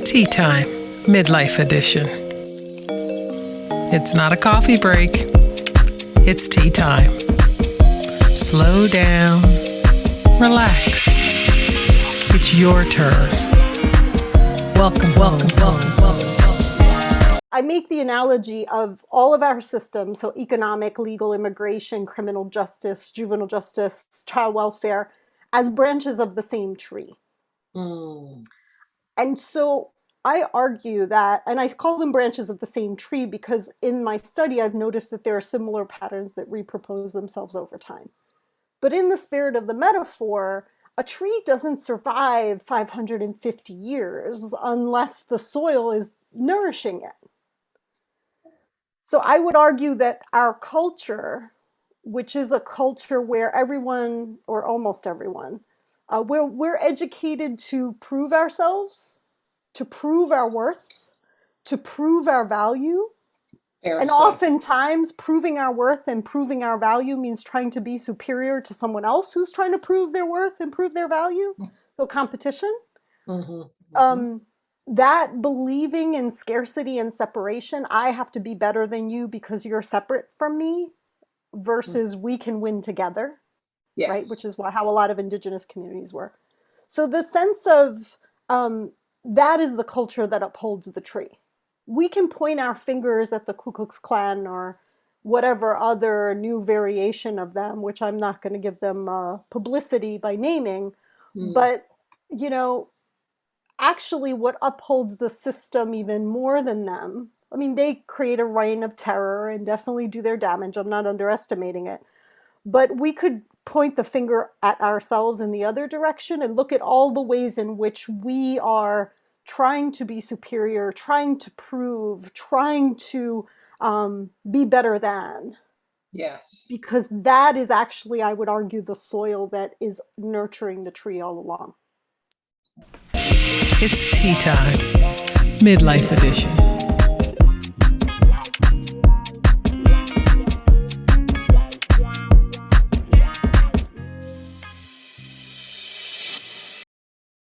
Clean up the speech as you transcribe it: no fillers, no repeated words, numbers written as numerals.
Tea Time, Midlife Edition. It's not a coffee break, it's tea time. Slow down, relax. It's your turn. Welcome. I make the analogy of all of our systems, so economic, legal, immigration, criminal justice, juvenile justice, child welfare, as branches of the same tree. And so I argue that, and I call them branches of the same tree because in my study, I've noticed that there are similar patterns that repropose themselves over time. But in the spirit of the metaphor, a tree doesn't survive 550 years unless the soil is nourishing it. So I would argue that our culture, which is a culture where everyone, or almost everyone, we're educated to prove ourselves, to prove our worth, to prove our value. And oftentimes proving our worth and proving our value means trying to be superior to someone else who's trying to prove their worth and prove their value. So competition. That believing in scarcity and separation, I have to be better than you because you're separate from me, versus we can win together. Yes. Right? Which is how a lot of indigenous communities work. So the sense of that is the culture that upholds the tree. We can point our fingers at the Ku Klux Klan or whatever other new variation of them, which I'm not going to give them publicity by naming. But, actually what upholds the system even more than them, I mean, they create a reign of terror and definitely do their damage. I'm not underestimating it. But we could point the finger at ourselves in the other direction and look at all the ways in which we are trying to be superior, trying to prove, trying to be better than. Yes. Because that is actually, I would argue, the soil that is nurturing the tree all along. It's tea time, Midlife Edition.